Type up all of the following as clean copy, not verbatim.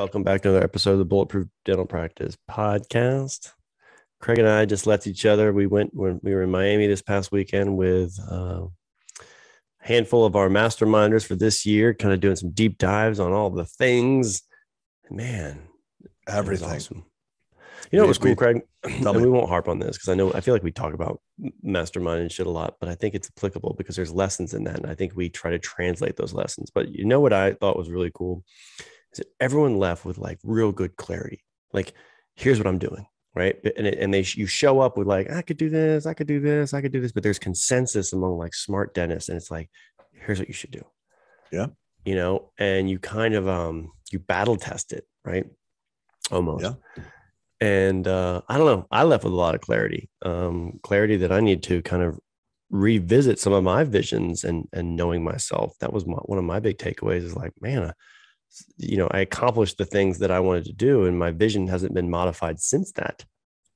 Welcome back to another episode of the Bulletproof Dental Practice Podcast. Craig and I just left each other. We were in Miami this past weekend with a handful of our masterminders for this year, kind of doing some deep dives on all the things. Man, everything. Awesome. You know what was cool, Craig? And we won't harp on this because I feel like we talk about mastermind and shit a lot, but I think it's applicable because there's lessons in that. And I think we try to translate those lessons. But you know what I thought was really cool? Is that everyone left with like real good clarity. Like, here's what I'm doing, right? You show up with like, I could do this, I could do this, I could do this. But there's consensus among like smart dentists. And it's like, here's what you should do. Yeah. You know, and you kind of, you battle test it, right? Almost. Yeah. And I don't know, I left with a lot of clarity that I need to kind of revisit some of my visions and knowing myself. That was one of my big takeaways is like, man, I accomplished the things that I wanted to do and my vision hasn't been modified since that.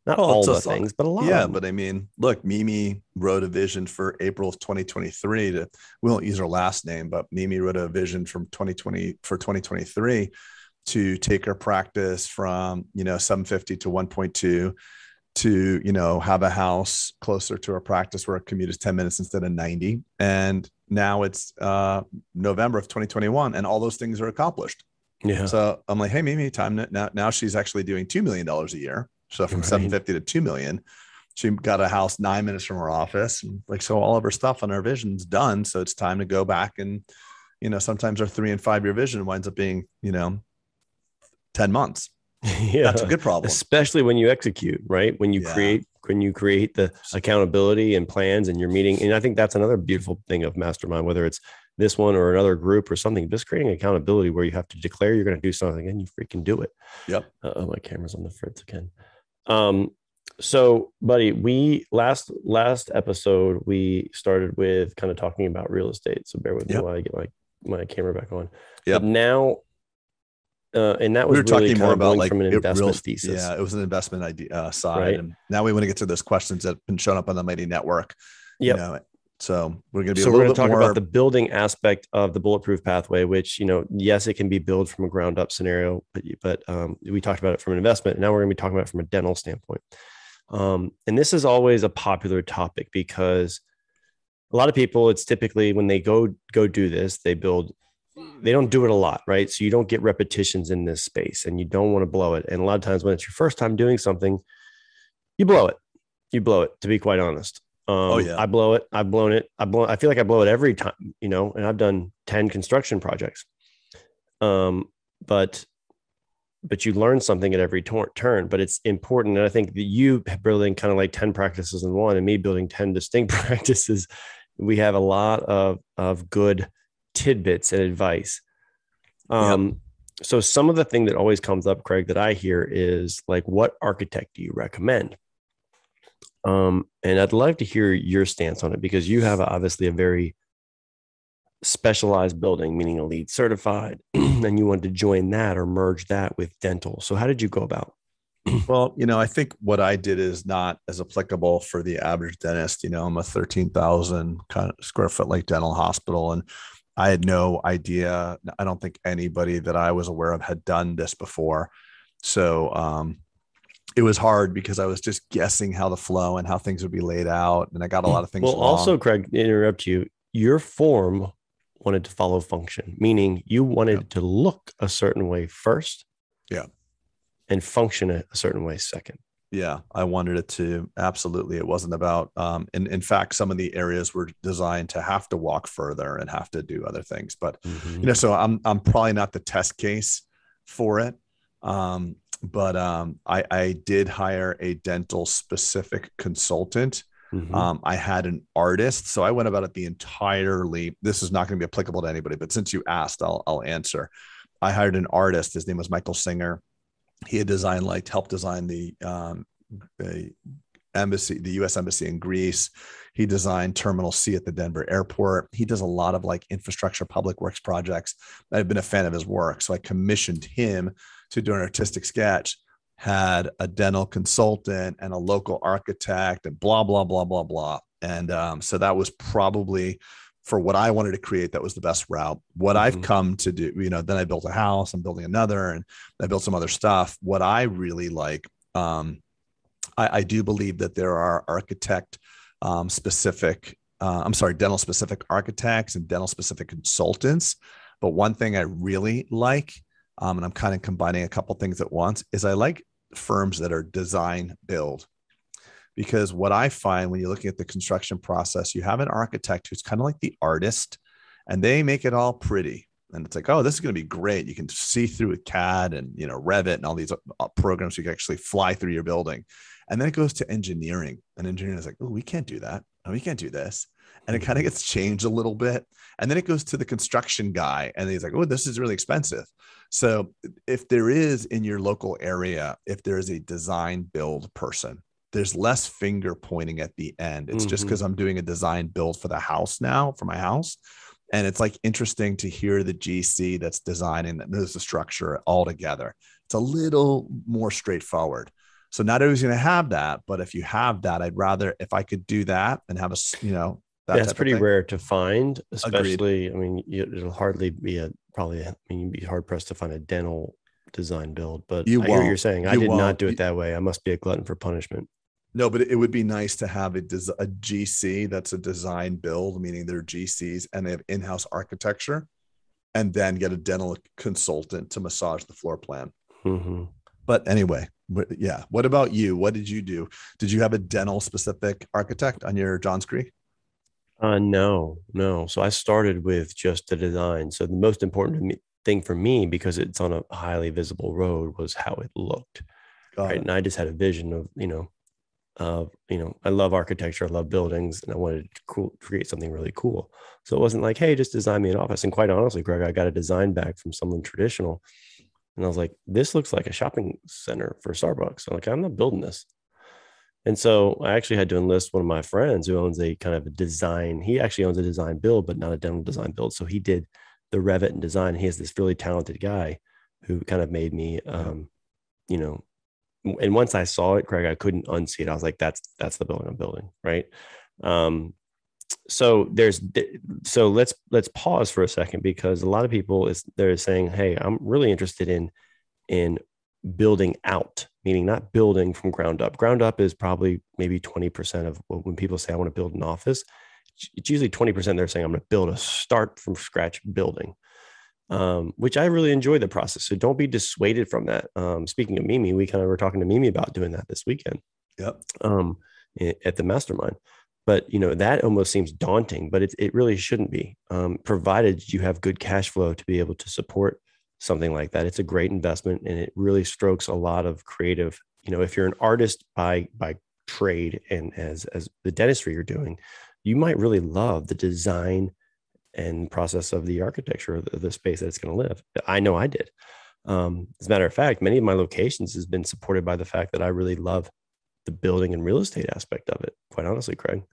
Not all the things, but a lot. Yeah. But I mean, look, Mimi wrote a vision for April of 2023 we won't use her last name, but Mimi wrote a vision for 2023 to take our practice from, 750 to 1.2 to, have a house closer to our practice where our commute is 10 minutes instead of 90. And now it's November of 2021 and all those things are accomplished. Yeah. So I'm like, hey, Mimi, now she's actually doing $2 million a year. So from 750 to 2 million, she got a house 9 minutes from her office. And so all of her stuff on our vision's done. So it's time to go back and, sometimes our 3 and 5 year vision winds up being, 10 months. Yeah. That's a good problem. Especially when you execute, right? When you create the accountability and plans and you're meeting. And I think that's another beautiful thing of mastermind, whether it's this one or another group or something, just creating accountability where you have to declare you're going to do something and you freaking do it. Yep. Oh, my camera's on the fritz again. So buddy, we last episode, we started with kind of talking about real estate. So bear with me while I get my camera back on. Yep. But now, and that was we were really talking more about like from an investment thesis. Yeah, it was an investment idea side. Right? And now we want to get to those questions that have been shown up on the Mighty Network. Yeah. So we're going to be we're going to talk about the building aspect of the bulletproof pathway, which, yes, it can be built from a ground up scenario, but we talked about it from an investment. And now we're going to be talking about it from a dental standpoint. And this is always a popular topic because a lot of people, it's typically when they go do this, they don't do it a lot, right? So you don't get repetitions in this space and you don't want to blow it. And a lot of times when it's your first time doing something, you blow it. To be quite honest. I blow it. I've blown it. I feel like I blow it every time, and I've done 10 construction projects. But you learn something at every turn, but it's important. And I think that you building kind of like 10 practices in one and me building 10 distinct practices, we have a lot of good tidbits and advice. So some of the thing that always comes up, Craig, that I hear is like, what architect do you recommend? And I'd love to hear your stance on it because you have obviously a very specialized building, meaning a LEED certified, and you wanted to join that or merge that with dental. So how did you go about? Well, I think what I did is not as applicable for the average dentist. I'm a 13,000 kind of square foot like dental hospital. And I had no idea. I don't think anybody that I was aware of had done this before. So, it was hard because I was just guessing how the flow and how things would be laid out. And I got a lot of things wrong. Also, Craig, to interrupt you, your form wanted to follow function, meaning you wanted to look a certain way first. Yeah. And function a certain way second. Yeah. I wanted it to. Absolutely. It wasn't about, in fact, some of the areas were designed to have to walk further and have to do other things, but so I'm probably not the test case for it. But I did hire a dental specific consultant. I had an artist. So I went about it this is not going to be applicable to anybody, but since you asked, I'll answer. I hired an artist. His name was Michael Singer. He had helped design the embassy, the U.S. embassy in Greece. He designed Terminal C at the Denver airport. He does a lot of like infrastructure, public works projects. I've been a fan of his work. So I commissioned him to do an artistic sketch, had a dental consultant and a local architect and blah, blah, blah, blah, blah. And so that was probably for what I wanted to create, that was the best route. What I've come to do, then I built a house, I'm building another, and I built some other stuff. What I really like, I do believe that there are dental specific architects and dental specific consultants. But one thing I really like, and I'm kind of combining a couple things at once, is I like firms that are design build. Because what I find when you're looking at the construction process, you have an architect who's kind of like the artist, and they make it all pretty. And it's like, oh, this is going to be great. You can see through with CAD and, Revit and all these programs. You can actually fly through your building. And then it goes to engineering, and engineering is like, oh, we can't do that. Oh, we can't do this. And it kind of gets changed a little bit. And then it goes to the construction guy, and he's like, oh, this is really expensive. So if there is in your local area, if there is a design build person, there's less finger pointing at the end. It's just because I'm doing a design build for the house now, for my house. And it's like interesting to hear the GC that's designing, that knows the structure all together. It's a little more straightforward. So not everybody's going to have that, but if you have that, I'd rather, if I could do that and have that's pretty rare to find, especially, Agreed. I mean, it'll hardly be you'd be hard pressed to find a dental design build, but I hear what you're saying. I did not do it that way. I must be a glutton for punishment. No, but it would be nice to have a GC that's a design build, meaning they're GCs and they have in-house architecture, and then get a dental consultant to massage the floor plan. But anyway, yeah. What about you? What did you do? Did you have a dental specific architect on your Johns Creek? No. So I started with just the design. So the most important thing for me, because it's on a highly visible road, was how it looked. Right. And I just had a vision of, I love architecture, I love buildings, and I wanted to create something really cool. So it wasn't like, hey, just design me an office. And quite honestly, Greg, I got a design back from someone traditional, and I was like, this looks like a shopping center for Starbucks. I'm like, I'm not building this. And so I actually had to enlist one of my friends who owns a kind of a design. He actually owns a design build, but not a dental design build. So he did the Revit and design. He has this really talented guy who kind of made me, and once I saw it, Craig, I couldn't unsee it. I was like, that's the building I'm building. Right. So let's pause for a second, because a lot of people they're saying, hey, I'm really interested in building out, meaning not building from ground up. Ground up is probably maybe 20% of when people say I want to build an office. It's usually 20% they're saying I'm going to build a start from scratch building. Which I really enjoy the process. So don't be dissuaded from that. Speaking of Mimi, we kind of were talking to Mimi about doing that this weekend. Yep. At the mastermind. But that almost seems daunting, but it really shouldn't be. Provided you have good cash flow to be able to support something like that. It's a great investment, and it really strokes a lot of creative. If you're an artist by trade, and as the dentistry you're doing, you might really love the design and process of the architecture of the space that it's going to live. I know I did. As a matter of fact, many of my locations has been supported by the fact that I really love the building and real estate aspect of it, quite honestly, Craig.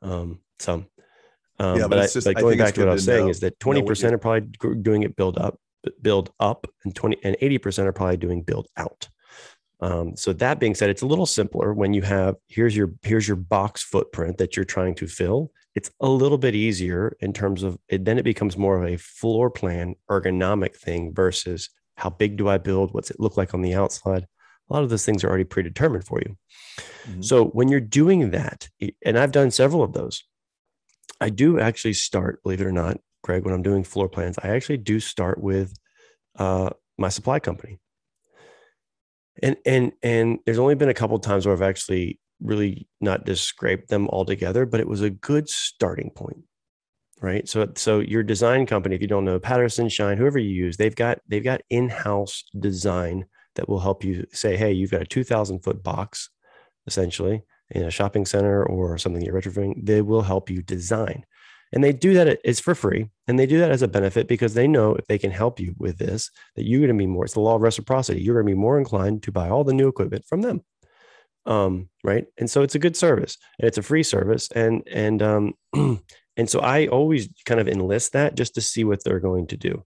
But going back to what I was saying is that 20% are probably doing it build up, and 80% are probably doing build out. So that being said, it's a little simpler when you have, here's your box footprint that you're trying to fill. It's a little bit easier in terms of it. Then it becomes more of a floor plan ergonomic thing versus how big do I build? What's it look like on the outside? A lot of those things are already predetermined for you. So when you're doing that, and I've done several of those, I do actually start, believe it or not, Greg, when I'm doing floor plans, I actually do start with my supply company. And there's only been a couple of times where I've actually really not just scraped them all together, but it was a good starting point, right? So your design company, if you don't know, Patterson, Shine, whoever you use, they've got in-house design that will help you say, hey, you've got a 2,000 foot box, essentially, in a shopping center or something you're retrofitting. They will help you design. And they do that, it's for free. And they do that as a benefit because they know if they can help you with this, that you're going to be more, it's the law of reciprocity. You're going to be more inclined to buy all the new equipment from them. Right. And so it's a good service, and it's a free service. And so I always kind of enlist that just to see what they're going to do.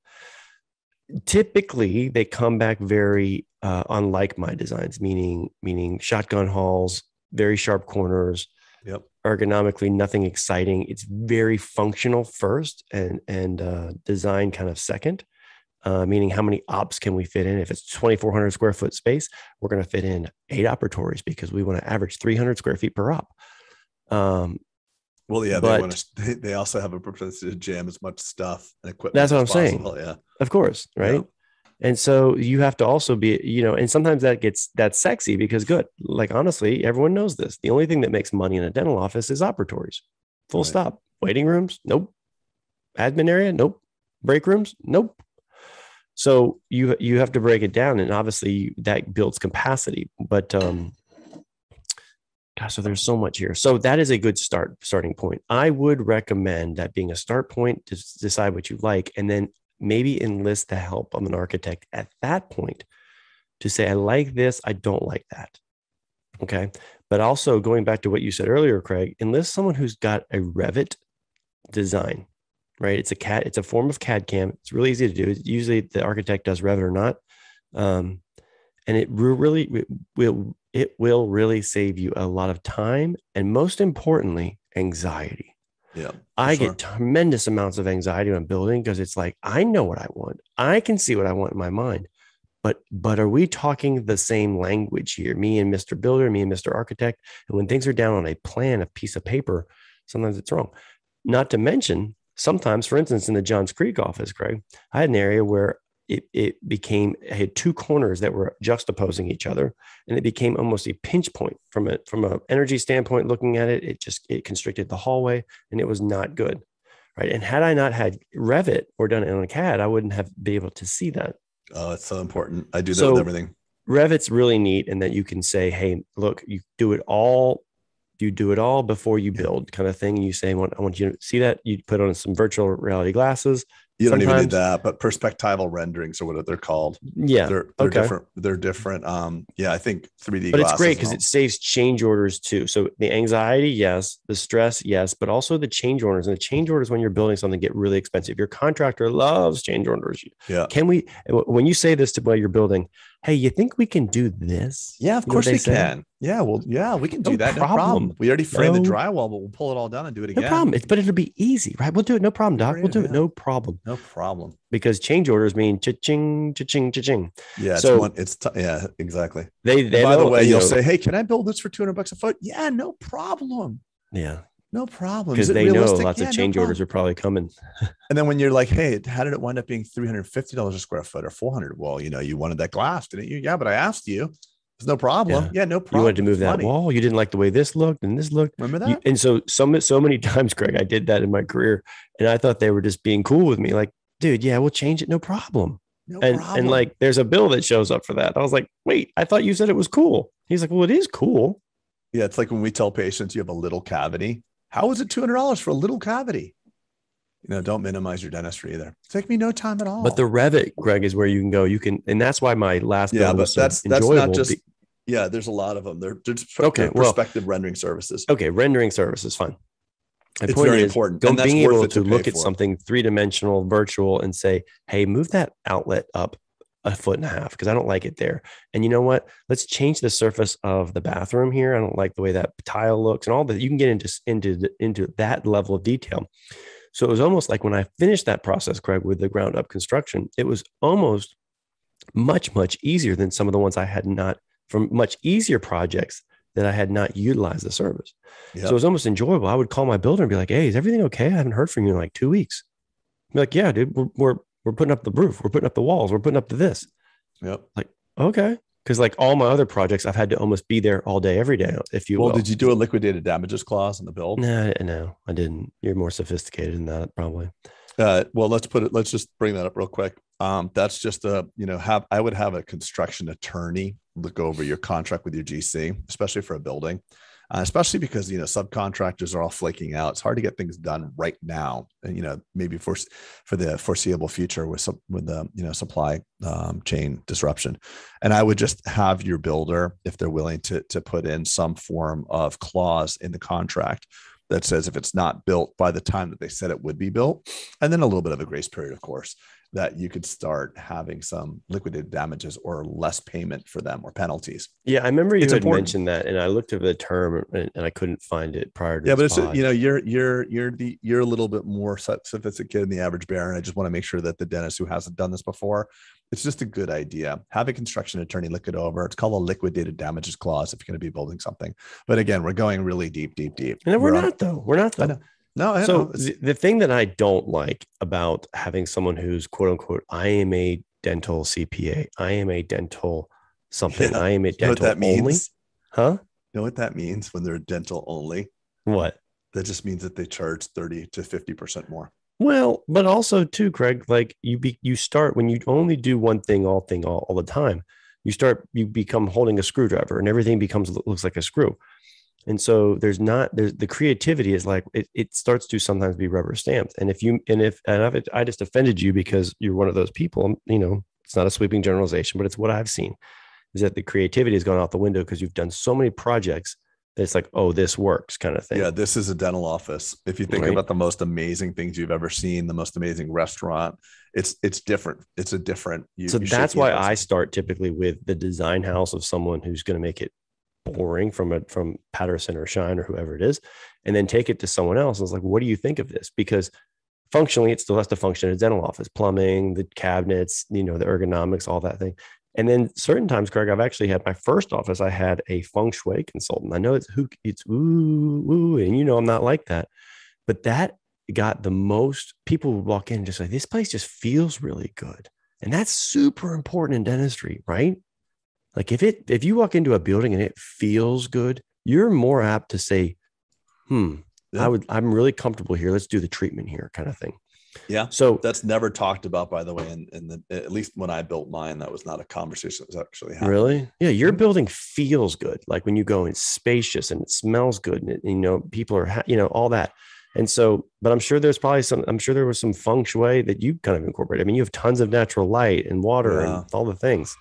Typically they come back very unlike my designs, meaning shotgun halls, very sharp corners. Yep. ergonomically nothing exciting. It's very functional first, and design kind of second. Meaning how many ops can we fit in? If it's 2,400 square foot space, we're going to fit in 8 operatories because we want to average 300 square feet per op. Well, yeah, they also have a propensity to jam as much stuff and equipment. That's what I'm possible. saying. Yeah, of course, right. Yeah. And so you have to also be, and sometimes that's sexy because good. Like, honestly, everyone knows this. The only thing that makes money in a dental office is operatories. Full stop. Waiting rooms? Nope. Admin area? Nope. Break rooms? Nope. So you have to break it down, and obviously that builds capacity. But gosh, so there's so much here. So that is a good starting point. I would recommend that being a start point to decide what you like, and then maybe enlist the help of an architect at that point to say, I like this, I don't like that. Okay. But also going back to what you said earlier, Craig, enlist someone who's got a Revit design, right? It's a form of CAD CAM. It's really easy to do. Usually the architect does Revit or not. And it will really save you a lot of time, and most importantly, anxiety. Yeah, I get tremendous amounts of anxiety when I'm building because it's like, I know what I want. I can see what I want in my mind, but are we talking the same language here? Me and Mr. Builder, me and Mr. Architect. And when things are down on a plan, a piece of paper, sometimes it's wrong. Not to mention, sometimes, for instance, in the Johns Creek office, Craig, I had an area where I had 2 corners that were juxtaposing each other, and it became almost a pinch point from an energy standpoint. Looking at it, it constricted the hallway, and it was not good, right? And had I not had Revit or done it on a CAD, I wouldn't have been able to see that. Oh, it's so important. I do that with everything. Revit's really neat in that you can say, hey, look, you do it all before you build, kind of thing. You say, I want you to see that. You put on some virtual reality glasses. You don't even need that, but perspectival renderings, or what they're called. Yeah. They're different. They're different. I think 3D but it's great because it saves change orders too. So the anxiety, yes, the stress, yes, but also the change orders. And the change orders when you're building something get really expensive. Your contractor loves change orders. Yeah. When you say this to while you're building, hey, you think we can do this? Yeah, of course we can. Yeah, well, yeah, we can do that. No problem. We already framed the drywall, but we'll pull it all down and do it again. No problem. But it'll be easy, right? We'll do it. No problem, Doc. We'll do it. No problem. No problem. Because change orders mean cha-ching, cha-ching, cha-ching. Yeah, yeah, exactly. They by the way, you'll say, hey, can I build this for $200 a foot? Yeah, no problem. Yeah. No problem. Because they know lots of change orders are probably coming. And then when you're like, hey, how did it wind up being $350 a square foot or $400? Well, you wanted that glass, didn't you? Yeah, but I asked you. There's no problem. Yeah, no problem. You wanted to move that wall. You didn't like the way this looked and this looked. Remember that? And so many times, Greg, I did that in my career, and I thought they were just being cool with me. Like, dude, yeah, we'll change it. No problem. And like, there's a bill that shows up for that. I was like, wait, I thought you said it was cool. He's like, well, it is cool. Yeah, it's like when we tell patients you have a little cavity. How is it $200 for a little cavity? Don't minimize your dentistry either. Take me no time at all. But the Revit, Greg, is where you can go. And that's why my last bill was that's not just. There's a lot of them. They're just perspective rendering services. Okay, rendering services, fine. It's very important. And being able to look at something 3-dimensional, virtual, and say, hey, move that outlet up 1.5 feet because I don't like it there. And you know what? Let's change the surface of the bathroom here. I don't like the way that tile looks and all that. You can get into that level of detail. So it was almost like when I finished that process, Craig, with the ground up construction, it was almost much, much easier than some of the ones I had not, from much easier projects that I had not utilized the service. Yep. So it was almost enjoyable. I would call my builder and be like, hey, is everything okay? I haven't heard from you in like 2 weeks. I'd be like, yeah, dude, we're putting up the roof. We're putting up the walls. We're putting up to this. Yep. Like, okay. Because like all my other projects, I've had to almost be there all day, every day, if you will. Did you do a liquidated damages clause in the build? No, I didn't. You're more sophisticated than that, probably. Let's just bring that up real quick. That's just I would have a construction attorney look over your contract with your GC, especially for a building, especially because, subcontractors are all flaking out. It's hard to get things done right now. And, maybe for the foreseeable future with the, supply chain disruption. And I would just have your builder, if they're willing to put in some form of clause in the contract that says if it's not built by the time that they said it would be built, and then a little bit of a grace period, of course, that you could start having some liquidated damages or less payment for them or penalties. Yeah, I remember you It's had important. mentioned that, and I looked at the term and I couldn't find it prior to Yeah, this but it's, pod. you're a little bit more sophisticated than the average bear, and I just want to make sure that the dentist who hasn't done this before, it's just a good idea. Have a construction attorney look it over. It's called a liquidated damages clause if you're going to be building something. But again, we're going really deep. And we're not though. We're not though. I know. No, I so know. the thing that I don't like about having someone who's quote unquote, I am a dental CPA, I am a dental something, I am a dental you know what that only. Means? Huh? You know what that means when they're dental only? What? That just means that they charge 30 to 50% more. Well, but also too, Craig, like you start when you only do one thing all the time, you become holding a screwdriver and everything looks like a screw. And so there's the creativity is like, it starts to sometimes be rubber stamped. And I just offended you because you're one of those people, it's not a sweeping generalization, but it's what I've seen is that the creativity has gone out the window because you've done so many projects that it's like, oh, this works kind of thing. Yeah. This is a dental office. If you think about the most amazing things you've ever seen, the most amazing restaurant, it's different. It's a different. That's why I start typically with the design house of someone who's going to make it boring from Patterson or Shine or whoever it is, and then take it to someone else. I was like, what do you think of this? Because functionally, it still has to function as a dental office, plumbing, the cabinets, the ergonomics, all that thing. And then certain times, Craig, I've actually had my first office. I had a feng shui consultant. I know it's ooh, and I'm not like that, but that got the most people would walk in and just like, this place just feels really good. And that's super important in dentistry, right? Like if you walk into a building and it feels good, you're more apt to say, I'm really comfortable here. Let's do the treatment here kind of thing. Yeah. So that's never talked about, by the way. And at least when I built mine, that was not a conversation that was actually happening. Really? Yeah. Your building feels good. Like when you go, it's spacious and it smells good and people are, all that. And so, but I'm sure there was some feng shui that you kind of incorporate. I mean, you have tons of natural light and water and all the things.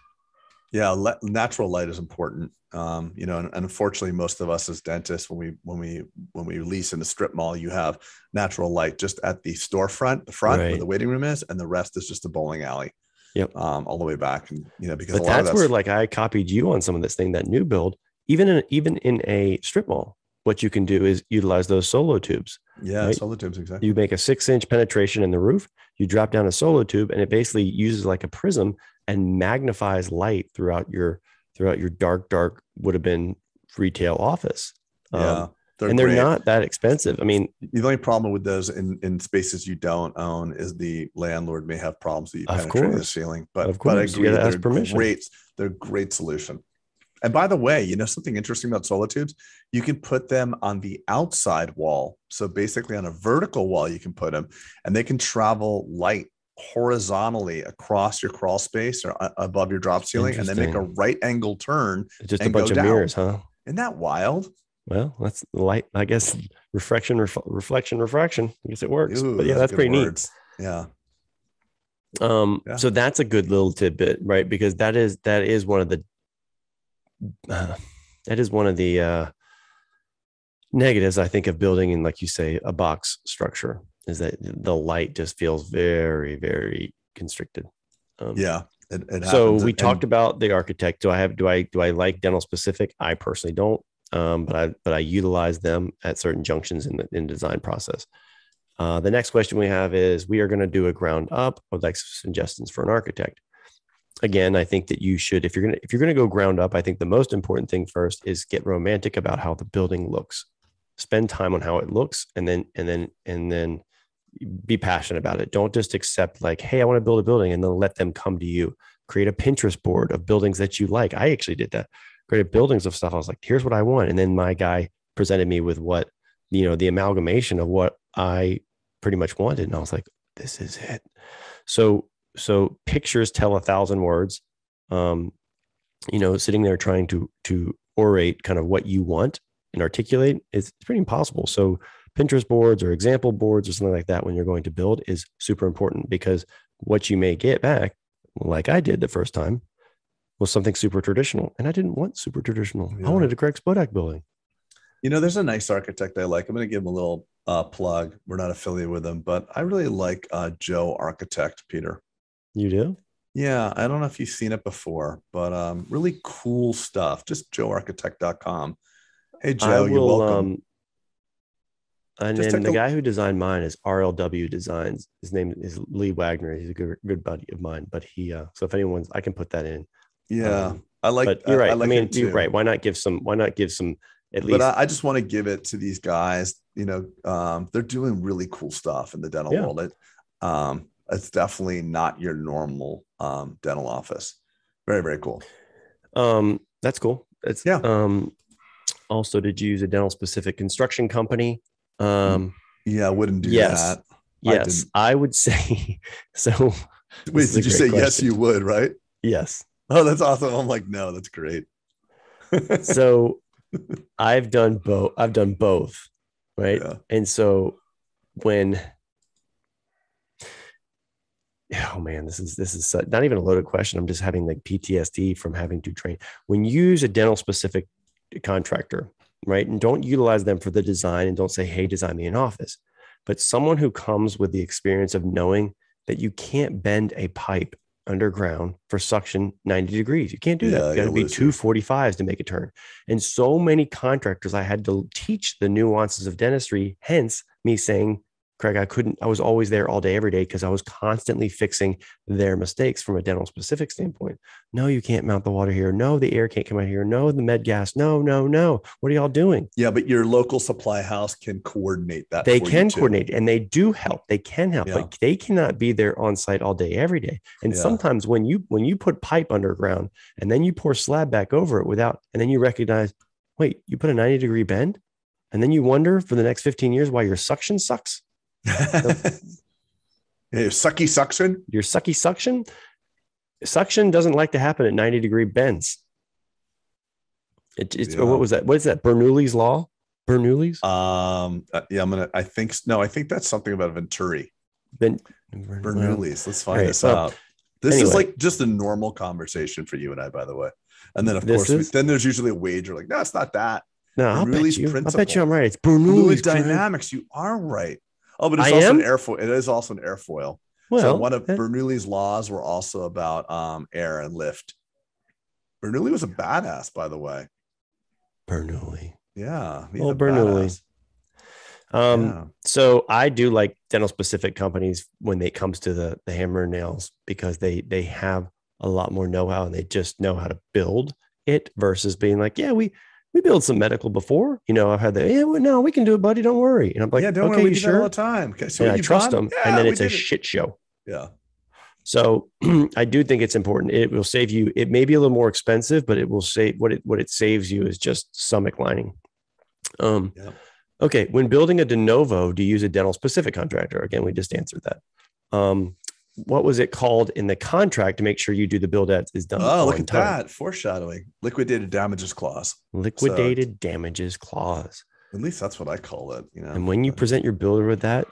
Yeah, natural light is important. And unfortunately, most of us as dentists, when we lease in the strip mall, you have natural light just at the storefront, the front where the waiting room is, and the rest is just a bowling alley. Yep. All the way back, and because but that's where like I copied you on some of this thing, that new build, even in a strip mall, what you can do is utilize those solo tubes. Yeah, right? solo tubes, exactly. You make a 6-inch penetration in the roof, you drop down a solo tube, and it basically uses like a prism and magnifies light throughout your dark would have been retail office. Yeah, they're not that expensive. I mean, the only problem with those in spaces you don't own is the landlord may have problems that you penetrate the ceiling. But I agree, they're a great solution. And by the way, something interesting about solo tubes, you can put them on the outside wall. So basically on a vertical wall, you can put them and they can travel light horizontally across your crawl space or above your drop ceiling and then make a right angle turn. Just a bunch of mirrors, huh? Isn't that wild? Well, that's light, I guess. Reflection. I guess it works. Ooh, but yeah, that's pretty neat. Yeah. So that's a good little tidbit, right? Because that is one of the negatives, I think, of building in, like you say, a box structure, is that the light just feels very, very constricted. So we talked about the architect. Do I like dental specific? I personally don't, but I utilize them at certain junctions in the design process. The next question we have is, we are going to do a ground up. I would like some suggestions for an architect. Again, I think that you should, if you're going to go ground up, I think the most important thing first is get romantic about how the building looks. Spend time on how it looks, and then be passionate about it. Don't just accept like, hey, I want to build a building, and then let them come to you. Create a Pinterest board of buildings that you like. I actually did that. Created buildings of stuff. I was like, here's what I want. And then my guy presented me with what, the amalgamation of what I pretty much wanted. And I was like, this is it. So pictures tell 1,000 words. Sitting there trying to orate kind of what you want and articulate, it's pretty impossible. So Pinterest boards or example boards or something like that when you're going to build is super important, because what you may get back, like I did the first time, was something super traditional. And I didn't want super traditional. Yeah. I wanted a Craig Spodak building. There's a nice architect I like. I'm going to give him a little plug. We're not affiliated with him, but I really like Joe Architect, Peter. You do? Yeah, I don't know if you've seen it before, but really cool stuff. Just joearchitect.com. Hey, I Joe, you're will. welcome. And Just then take the a guy who designed mine is RLW Designs. His name is Lee Wagner. He's a good buddy of mine. But he, so if anyone's, I can put that in. yeah. But you're I right. I like mean, him you're too. right. Why not give some? Why not give some at But least? I just want to give it to these guys. They're doing really cool stuff in the dental Yeah. world. It's definitely not your normal dental office. Very, very cool. That's cool. It's Yeah. Also, did you use a dental specific construction company? Yeah, I wouldn't do Yes. that. Yes, I would say so. Wait, did you say question. yes, you would, right? Yes. Oh, that's awesome. I'm like, no, that's great. So I've done both. I've done both. Right. Yeah. And so when, oh man, this is not even a loaded question. I'm just having like PTSD from having to train. When you use a dental specific contractor, right, and don't utilize them for the design and don't say, hey, design me an office, but someone who comes with the experience of knowing that you can't bend a pipe underground for suction 90 degrees. You can't do that. You got to be 245s to make a turn. And so many contractors, I had to teach the nuances of dentistry, hence me saying, Craig, I was always there all day, every day, because I was constantly fixing their mistakes from a dental specific standpoint. No, you can't mount the water here. No, the air can't come out here. No, the med gas. No. What are y'all doing? Yeah, but your local supply house can coordinate that. They can coordinate, and they do help. They can help, Yeah. but they cannot be there on site all day, every day. And sometimes when you put pipe underground and then you pour slab back over it and then you recognize, wait, you put a 90-degree bend, and then you wonder for the next 15 years why your suction sucks. Your sucky suction. Your sucky suction. Suction doesn't like to happen at 90-degree bends. What was that? What is that? Bernoulli's law? Bernoulli's? I think that's something about Venturi. Bernoulli's. Let's find this out. This is like just a normal conversation for you and I, by the way. And then of course, then there's usually a wager like, no, it's not that. No, I'll bet you I'm right. It's Bernoulli's dynamics. You are right. Oh, but it's also an airfoil. It is also an airfoil. Well, so one of Bernoulli's laws were also about air and lift. Bernoulli was a badass, by the way. Bernoulli. Yeah. Well, Bernoulli. So I do like dental specific companies when it comes to the hammer and nails, because they have a lot more know-how and they just know how to build it versus being like, yeah, we build some medical before, I've had no, we can do it, buddy. Don't worry. And I'm like, don't worry. We do that all the time. Okay, so I trust them. Yeah, and then it's a shit show. Yeah. So I do think it's important. It will save you. It may be a little more expensive, but it will save what it saves you is just stomach lining. Okay. When building a de novo, do you use a dental specific contractor? Again, we just answered that. What was it called in the contract to make sure you do the build as is done? Oh, look at that. Foreshadowing. Liquidated damages clause. Liquidated damages clause. At least that's what I call it. And when you present your builder with that,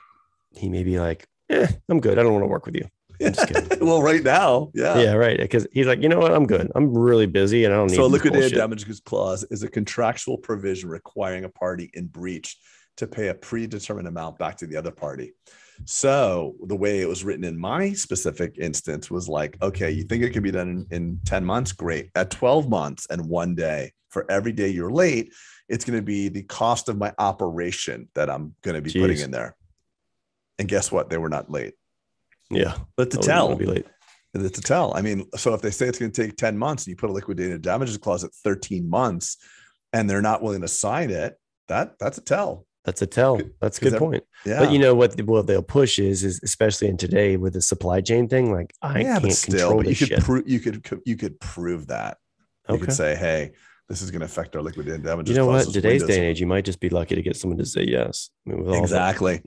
he may be like, I'm good. I don't want to work with you. I'm just kidding. Well, right now. Yeah. Yeah, right. Because he's like, you know what? I'm good. I'm really busy and I don't need. So a liquidated damages clause is a contractual provision requiring a party in breach to pay a predetermined amount back to the other party. So the way it was written in my specific instance was like, okay, you think it can be done in 10 months? Great. At 12 months and 1 day, for every day you're late, it's going to be the cost of my operation that I'm going to be putting in there. And guess what? They were not late. Yeah. But to tell. Be late. It's a tell. I mean, so if they say it's going to take 10 months and you put a liquidated damages clause at 13 months and they're not willing to sign it, that's a tell. That's a tell. That's a good point. Yeah. But what they'll push is especially in today with the supply chain thing, like I can't control this shit. You could prove that. You could say, hey, this is going to affect our liquidated damages. You know what? Today's day and age, you might just be lucky to get someone to say yes. Exactly.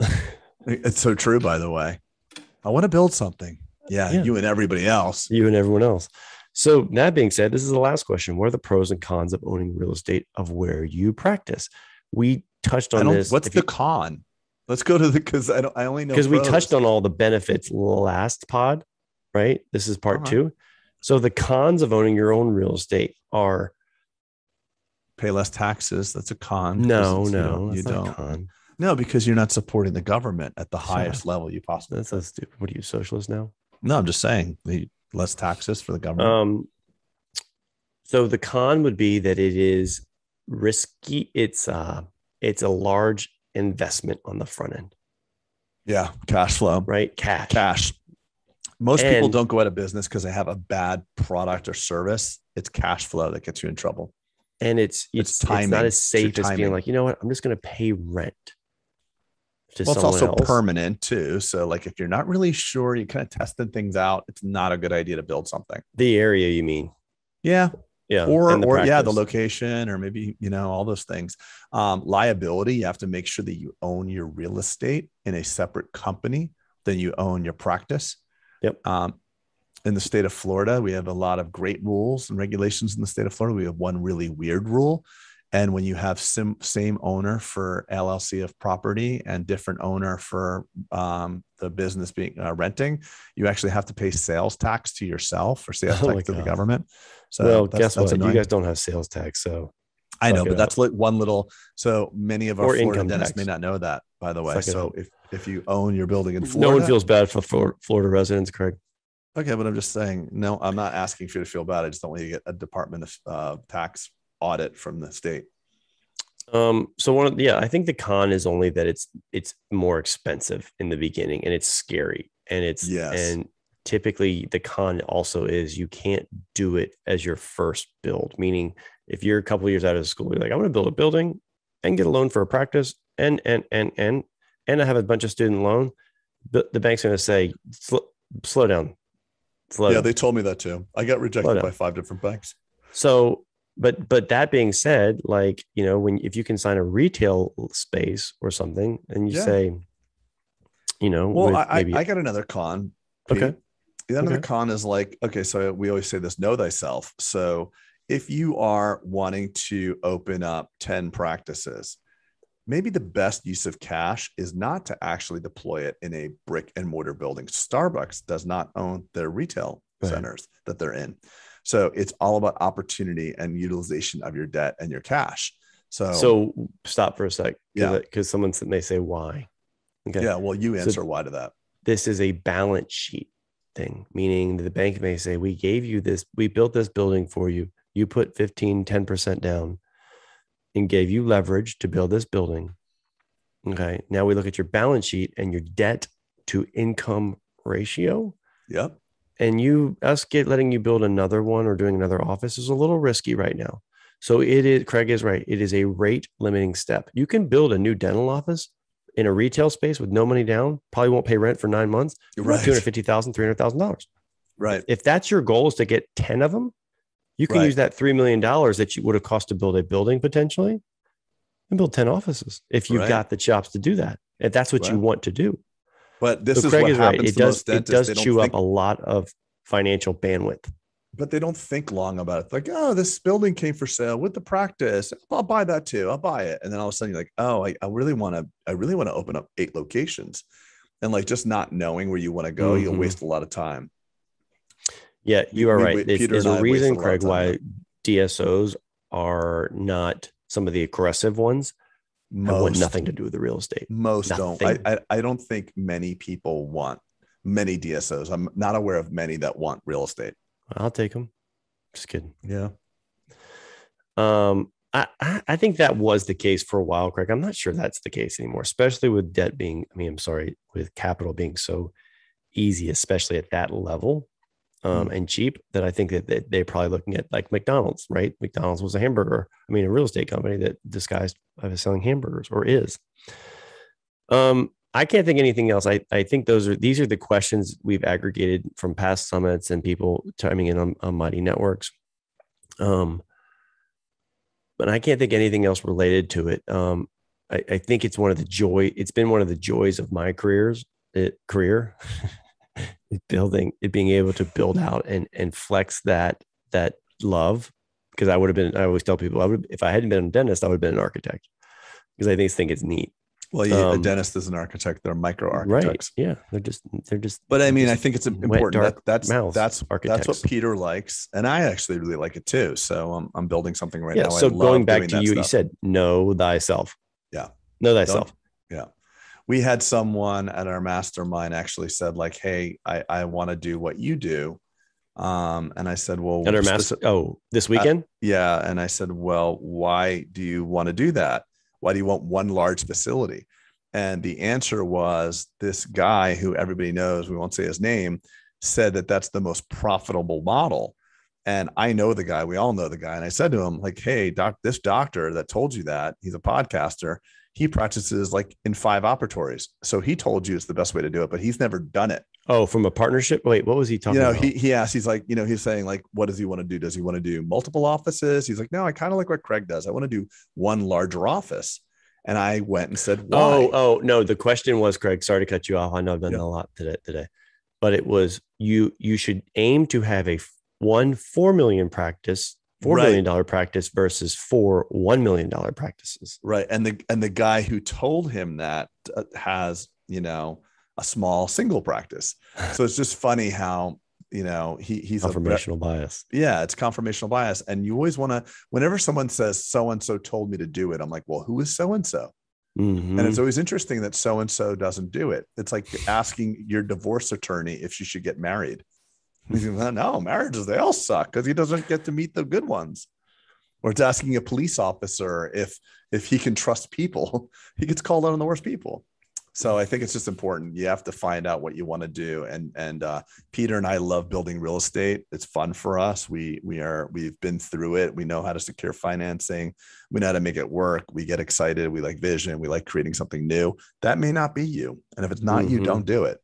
It's so true, by the way. I want to build something. Yeah, you and everybody else. You and everyone else. So that being said, this is the last question. What are the pros and cons of owning real estate of where you practice? We touched on this. What's the con? Let's go to because I only know because we touched on all the benefits last pod, right? This is part 2. So the cons of owning your own real estate are Pay less taxes. That's a con. No, You that's not a don't. con. No, because you're not supporting the government at the Shut highest up. level you possibly. That's so stupid. What are you, socialist now? No, I'm just saying less taxes for the government. So the con would be that it is risky. It's a large investment on the front end. Yeah, cash flow. Right? Cash. Most people don't go out of business because they have a bad product or service. It's cash flow that gets you in trouble. And it's timing. It's not as safe as being like, you know what, I'm just going to pay rent to well, it's someone also else. Permanent too. So like if you're not really sure, you're kind of testing things out, it's not a good idea to build something. The area, you mean? Yeah. Yeah. Or the location, or maybe, all those things. Liability, you have to make sure that you own your real estate in a separate company than you own your practice. Yep. In the state of Florida, we have a lot of great rules and regulations in the state of Florida. We have one really weird rule. And when you have same owner for LLC of property and different owner for the business being renting, you actually have to pay sales tax to yourself or sales tax to the government. So well, guess what? Annoying. You guys don't have sales tax. So I know, but that's like one little. So many of our Florida dentists may not know that, by the way. So if you own your building in Florida, no one feels bad for Florida residents, Craig. Okay, but I'm just saying, no, I'm not asking for you to feel bad. I just don't want you to get a Department of Tax audit from the state. So I think the con is only that it's more expensive in the beginning and it's scary, and and typically the con also is you can't do it as your first build. Meaning, if you're a couple of years out of school, you're like, I'm going to build a building and get a loan for a practice, and I have a bunch of student loan. The bank's going to say, slow down. They told me that too. I got rejected by 5 different banks. So, but that being said, like, if you can sign a retail space or something, and you say, I got another con. Pete. Okay. Another con is like, okay, so we always say this, know thyself. So if you are wanting to open up 10 practices, maybe the best use of cash is not to actually deploy it in a brick and mortar building. Starbucks does not own their retail centers that they're in. So it's all about opportunity and utilization of your debt and your cash. So stop for a sec. Because someone may say why. Okay. Yeah. Well, you answer why to that. This is a balance sheet thing, meaning the bank may say, we gave you this, we built this building for you. You put 10% down and gave you leverage to build this building. Okay. Now we look at your balance sheet and your debt to income ratio. Yep. And letting you build another one or doing another office is a little risky right now. So Craig is right. It is a rate limiting step. You can build a new dental office in a retail space with no money down, probably won't pay rent for 9 months. Right. $250,000, $300,000. Right. If that's your goal is to get 10 of them, you can use that $3 million that you would have cost to build a building potentially and build 10 offices if you've got the chops to do that. If that's what you want to do. But this is what happens to most dentists. It does chew up a lot of financial bandwidth. But they don't think long about it. Like, oh, this building came for sale with the practice. I'll buy that too. I'll buy it. And then all of a sudden you're like, oh, I really want to open up 8 locations. And like just not knowing where you want to go, you'll waste a lot of time. Yeah, you are right. There's a reason, Craig, why DSOs are not some of the aggressive ones. Most want nothing to do with the real estate. Most don't. I don't think many people want many DSOs. I'm not aware of many that want real estate. I'll take them. Just kidding. Yeah. I think that was the case for a while, Craig. I'm not sure that's the case anymore, especially with debt being, with capital being so easy, especially at that level and cheap, that I think that they're probably looking at like McDonald's, right? McDonald's was a real estate company that disguised as selling hamburgers, or is. I can't think anything else. I think these are the questions we've aggregated from past summits and people chiming in on Mighty Networks. But I can't think anything else related to it. I think it's been one of the joys of my career, being able to build out and flex that love. Because I always tell people, if I hadn't been a dentist, I would have been an architect, because I think it's neat. Well, a dentist is an architect. They're micro Right. architects. Yeah. They're just, But I mean, I just think it's wet, important dark that mouths that's what architects. Peter likes, and I actually really like it too. So I'm building something right Yeah. now. I So going love back doing to that you, you stuff. said, know thyself. Yeah. Know Don't. thyself. Yeah. We had someone at our mastermind actually said like, "Hey, I want to do what you do." And I said, At "Well, our master. Oh, this weekend? yeah." And I said, "Well, why do you want to do that? Why do you want one large facility?" And the answer was this guy who everybody knows, we won't say his name, said that that's the most profitable model. And I know the guy, we all know the guy. And I said to him, like, hey, this doctor that told you that, he's a podcaster, he practices like in 5 operatories. So he told you it's the best way to do it, but he's never done it. Oh, from a partnership? Wait, what was he talking about? He asked, he's like, he's saying like, what does he want to do? Does he want to do multiple offices? He's like, no, I kind of like what Craig does. I want to do one larger office. And I went and said, why? Oh, no. The question was, Craig, sorry to cut you off. I know I've done that a lot today, but it was you should aim to have a $4 million practice, $4 million practice versus 4 $1 million practices. Right. And the guy who told him that has, a small single practice. So it's just funny how, he's confirmational bias. Yeah, it's confirmational bias. And you always want to, whenever someone says so-and-so told me to do it, I'm like, well, who is so-and-so? Mm-hmm. And it's always interesting that so-and-so doesn't do it. It's like asking your divorce attorney if she should get married. He's like, no, marriages, they all suck because he doesn't get to meet the good ones. Or it's asking a police officer if he can trust people. He gets called out on the worst people. So I think it's just important. You have to find out what you want to do. And Peter and I love building real estate. It's fun for us. We've been through it. We know how to secure financing. We know how to make it work. We get excited. We like vision. We like creating something new. That may not be you. And if it's not you, don't do it.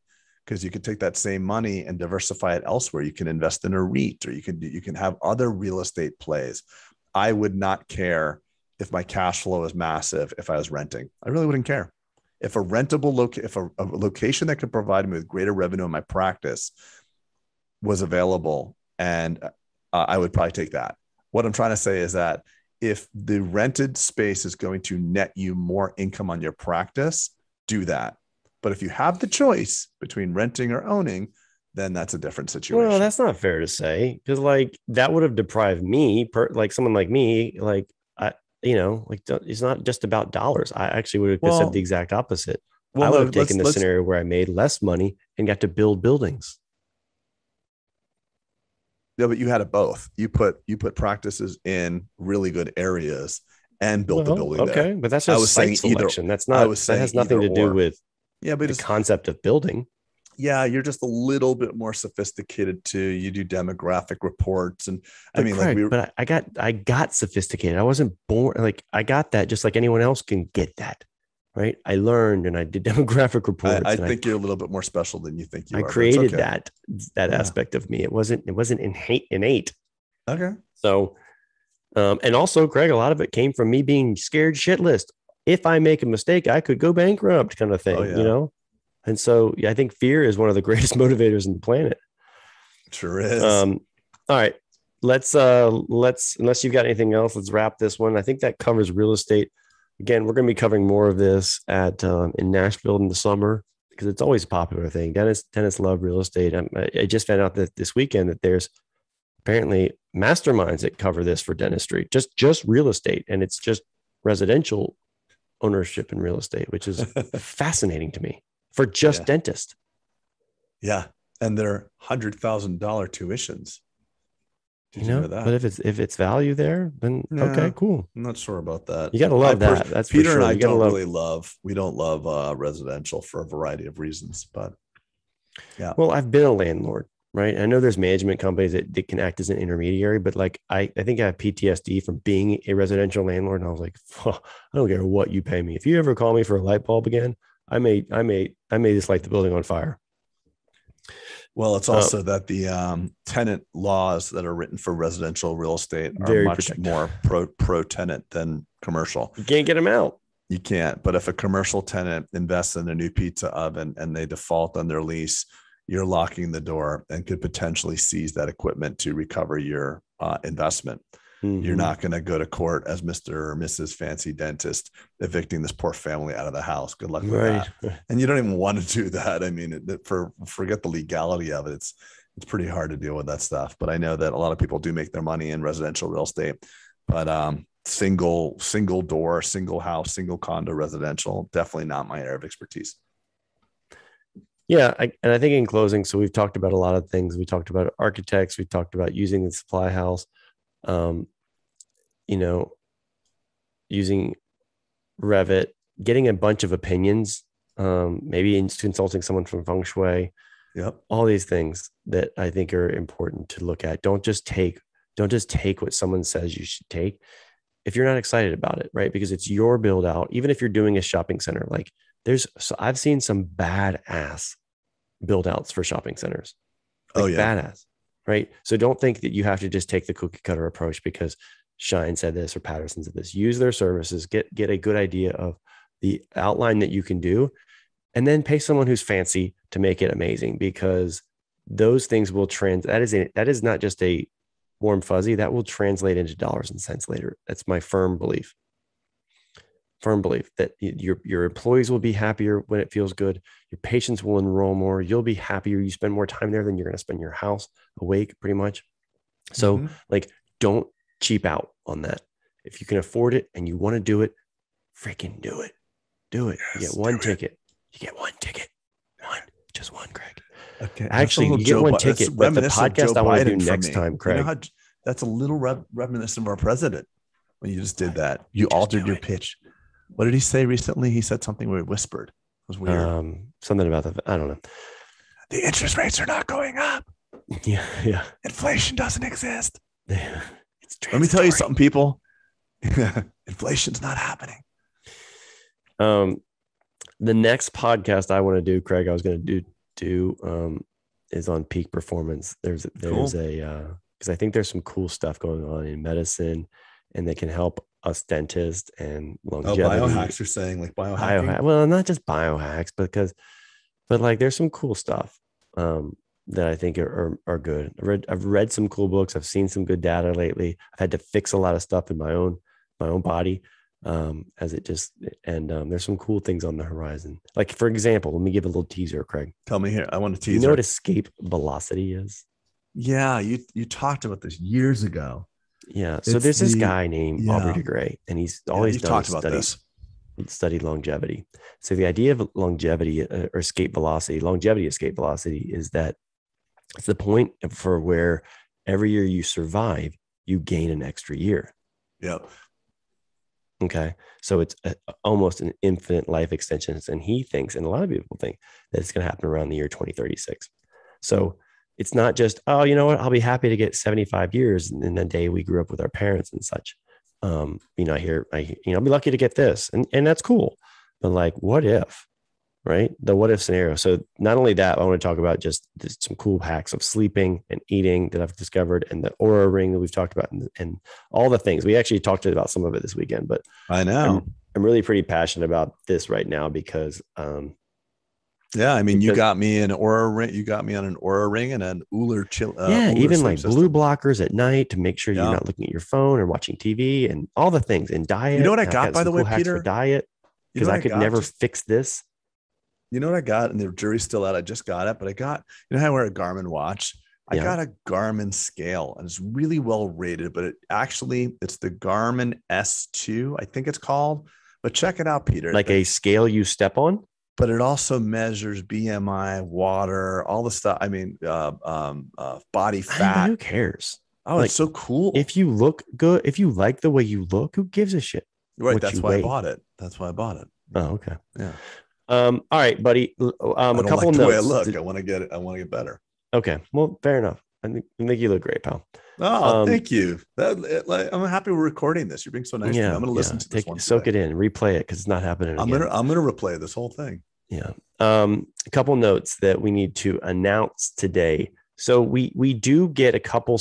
Because you can take that same money and diversify it elsewhere. You can invest in a REIT, or you can have other real estate plays. I would not care if my cash flow is massive if I was renting. I really wouldn't care. If a rentable if a location that could provide me with greater revenue in my practice was available, and I would probably take that. What I'm trying to say is that if the rented space is going to net you more income on your practice, do that. But if you have the choice between renting or owning, then that's a different situation. Well, that's not fair to say, because like that would have deprived me, like someone like me, like it's not just about dollars. I actually would have said the exact opposite. I would have taken the scenario where I made less money and got to build buildings. Yeah, but you had it both. You put practices in really good areas and built the building. Okay, there. But that's just site selection. That's not. That has nothing to do with but the concept of building. Yeah, you're just a little bit more sophisticated too. You do demographic reports, and but I got sophisticated. I wasn't born like I got that just like anyone else can get that, right? I learned and I did demographic reports. I think you're a little bit more special than you think you are. I created that aspect of me. It wasn't innate. Okay. So, and also, Craig, a lot of it came from me being scared shitless. If I make a mistake, I could go bankrupt, kind of thing, And so I think fear is one of the greatest motivators on the planet. Sure is. All right. Let's unless you've got anything else, let's wrap this one. I think that covers real estate. Again, we're going to be covering more of this in Nashville in the summer because it's always a popular thing. Dentists love real estate. I just found out that this weekend that there's apparently masterminds that cover this for dentistry, just real estate. And it's just residential ownership in real estate, which is fascinating to me. For just dentists. Yeah. And they're $100,000 tuitions. Did you know that? But if it's value there, then okay, cool. I'm not sure about that. You got to love that. That's Peter for sure. And I we don't love residential for a variety of reasons, but yeah. Well, I've been a landlord, right? I know there's management companies that can act as an intermediary, but like I think I have PTSD from being a residential landlord. And I was like, I don't care what you pay me. If you ever call me for a light bulb again, I may just light the building on fire. Well, it's also that the tenant laws that are written for residential real estate are much more pro tenant than commercial. You can't get them out. You can't. But if a commercial tenant invests in a new pizza oven and they default on their lease, you're locking the door and could potentially seize that equipment to recover your investment. You're not going to go to court as Mr. or Mrs. Fancy Dentist evicting this poor family out of the house. Good luck with that. And you don't even want to do that. I mean, forget the legality of it. It's pretty hard to deal with that stuff. But I know that a lot of people do make their money in residential real estate. But single door, single house, single condo residential, definitely not my area of expertise. Yeah. And I think in closing, so we've talked about a lot of things. We talked about architects. We talked about using the supply house, using Revit, getting a bunch of opinions, maybe consulting someone from feng shui. Yep. All these things that I think are important to look at. Don't just take what someone says you should take if you're not excited about it, right? Because it's your build out. Even if you're doing a shopping center, like I've seen some badass build outs for shopping centers. Badass, right? So don't think that you have to just take the cookie cutter approach because Shine said this or Patterson said this. Use their services, get a good idea of the outline that you can do, and then pay someone who's fancy to make it amazing, because those things will that is not just a warm fuzzy, that will translate into dollars and cents later. That's my firm belief that your employees will be happier when it feels good. Your patients will enroll more. You'll be happier. You spend more time there than you're going to spend in your house awake, pretty much. So don't cheap out on that. If you can afford it and you want to do it, freaking do it. Do it. Yes, you get one ticket. You get one ticket. Just one, Craig. Okay. Actually, you get one ticket, but the podcast I want to do next time, Craig. You know that's a little reminiscent of our president when you just did that. You altered your pitch. What did he say recently? He said something where he whispered. It was weird. Something about that. I don't know. The interest rates are not going up. Yeah. Inflation doesn't exist. Yeah. Let me tell you something, people. Inflation's not happening. The next podcast I want to do, Craig, I was going to do is on peak performance. There's cool. Because I think there's some cool stuff going on in medicine, and they can help us dentists and longevity. Biohacks, you're saying, like biohacking? Well, not just biohacks, but like there's some cool stuff that I think are good. I've read some cool books. I've seen some good data lately. I've had to fix a lot of stuff in my own body. There's some cool things on the horizon. Like, for example, let me give a little teaser, Craig. Tell me here. I want a teaser. You know what escape velocity is? Yeah. You talked about this years ago. Yeah. So there's this guy named Aubrey de Grey, and he's always studied longevity. So the idea of longevity or escape velocity is that it's the point for where every year you survive, you gain an extra year. Yep. Okay. So it's almost an infinite life extension. And he thinks, and a lot of people think, that it's going to happen around the year 2036. So it's not just, oh, you know what, I'll be happy to get 75 years in the day we grew up with our parents and such. I'll be lucky to get this. And that's cool. But like, what if, right? The what if scenario. So not only that, I want to talk about just some cool hacks of sleeping and eating that I've discovered, and the Aura ring that we've talked about, and all the things. We actually talked about some of it this weekend, but I know I'm really pretty passionate about this right now because, you got me an Aura ring. You got me on an Aura ring and an Uller chill. Even like blue blockers at night to make sure you're not looking at your phone or watching TV, and all the things. And diet. You know what I got, by the way, Peter? For diet, because I could never fix this. You know what I got? And the jury's still out. I just got it, but I got, how I wear a Garmin watch. I got a Garmin scale, and it's really well rated, but it's the Garmin S2, I think it's called. But check it out, Peter. Like a scale you step on? But it also measures BMI, water, all the stuff. I mean, body fat. Who cares? Oh, it's so cool. If you look good, if you like the way you look, who gives a shit? Right. That's why I bought it. Oh, okay. Yeah. All right, buddy. A couple of notes. The way I look. I want to get better. Okay. Well, fair enough. I think you look great, pal. Oh, thank you. I'm happy we're recording this. You're being so nice to me. I'm going to listen to this one. Soak it in, replay it, because it's not happening again. I'm going to replay this whole thing. Yeah. A couple notes that we need to announce today. So we do get a couple.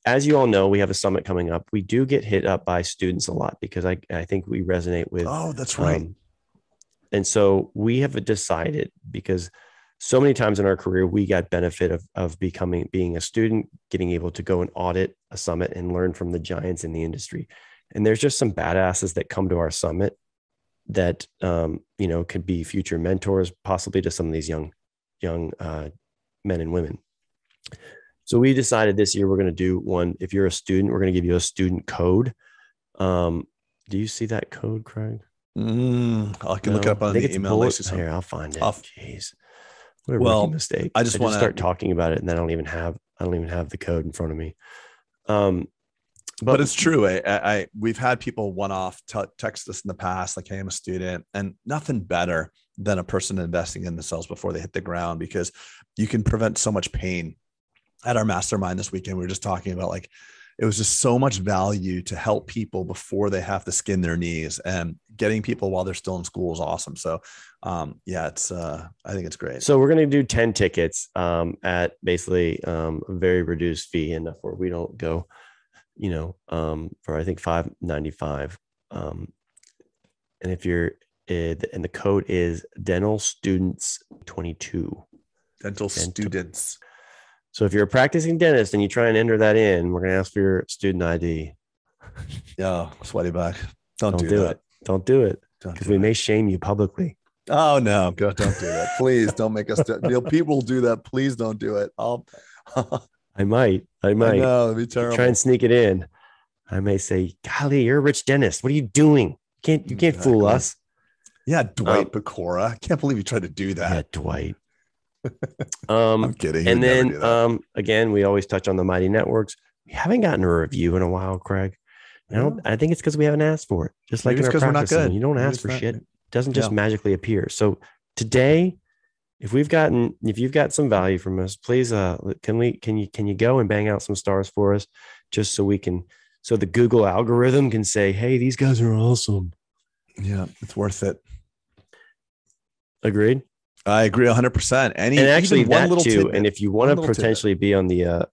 As you all know, we have a summit coming up. We do get hit up by students a lot because I think we resonate with. Oh, that's right. And so we have decided, because so many times in our career, we got benefit of being a student, getting able to go and audit a summit and learn from the giants in the industry. And there's just some badasses that come to our summit that, could be future mentors, possibly to some of these young men and women. So we decided this year we're going to do one. If you're a student, we're going to give you a student code. Do you see that code, Craig? I can look it up on the email. Here, I'll find it. Jeez, what a rookie mistake! I just want to start talking about it, and then I don't even have the code in front of me. But it's true. We've had people one-off text us in the past, like, "Hey, I'm a student," and nothing better than a person investing in themselves before they hit the ground, because you can prevent so much pain. At our mastermind this weekend, we were just talking about, like, it was just so much value to help people before they have to skin their knees, and getting people while they're still in school is awesome. So it's I think it's great. So we're going to do 10 tickets at basically a very reduced fee, enough where we don't go, for I think $5.95. And if you're and the code is dental students 22. Dental students. So if you're a practicing dentist and you try and enter that in, we're going to ask for your student ID. Yeah, sweaty back. Don't do it. Don't do it, because we may shame you publicly. Oh no, don't do that. Please don't make us people do that. Please don't do it. I might. No, it'd be terrible. Try and sneak it in. I may say, golly, you're a rich dentist. What are you doing? You can't fool us. Yeah, Dwight Pecora. I can't believe you tried to do that. Yeah, Dwight. I'm kidding. And then again, we always touch on the mighty networks. We haven't gotten a review in a while, Craig. I think it's because we haven't asked for it. Just like in our practice, we're not good. You don't ask for shit. It doesn't just magically appear. So today, if you've got some value from us, please can you go and bang out some stars for us, just so the Google algorithm can say, hey, these guys are awesome. Yeah, it's worth it. Agreed. I agree 100%. And actually that too. Tidbit, and if you want to potentially be on the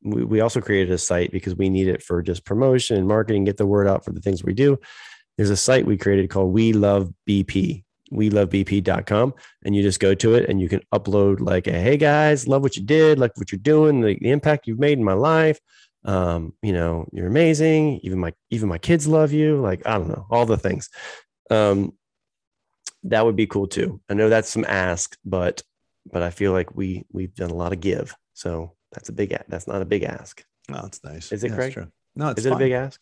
we also created a site because we need it for just promotion and marketing, get the word out for the things we do. There's a site we created called We Love BP, welovebp.com. And you just go to it and you can upload like, hey guys, love what you did, like what you're doing, the impact you've made in my life. You're amazing. Even my kids love you. Like, I don't know, all the things. That would be cool too. I know that's some ask, but I feel like we've done a lot of give. So that's not a big ask. No, it's nice. Is it, Craig? True. No, it's Is it a big ask?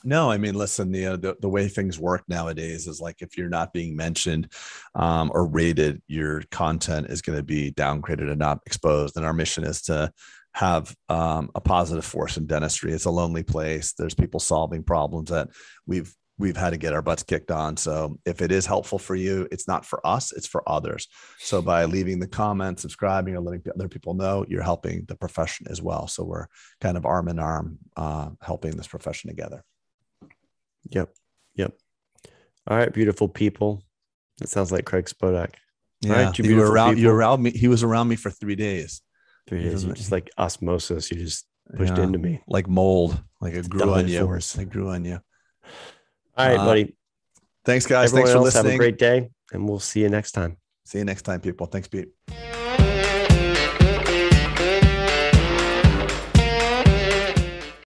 No, I mean, listen, the way things work nowadays is like, if you're not being mentioned or rated, your content is going to be downgraded and not exposed. And our mission is to have a positive force in dentistry. It's a lonely place. There's people solving problems that we've had to get our butts kicked on. So if it is helpful for you, it's not for us, it's for others. So by leaving the comment, subscribing, or letting other people know, you're helping the profession as well. So we're kind of arm in arm, helping this profession together. Yep. All right, beautiful people. It sounds like Craig Spodak. Yeah, all right, you were around me. He was around me for 3 days. 3 days. You're just like osmosis. You just pushed into me like mold. Like it grew on you. It grew on you. All right, buddy. Thanks, guys. Everyone Thanks for else, listening. Have a great day, and we'll see you next time. See you next time, people. Thanks, Pete.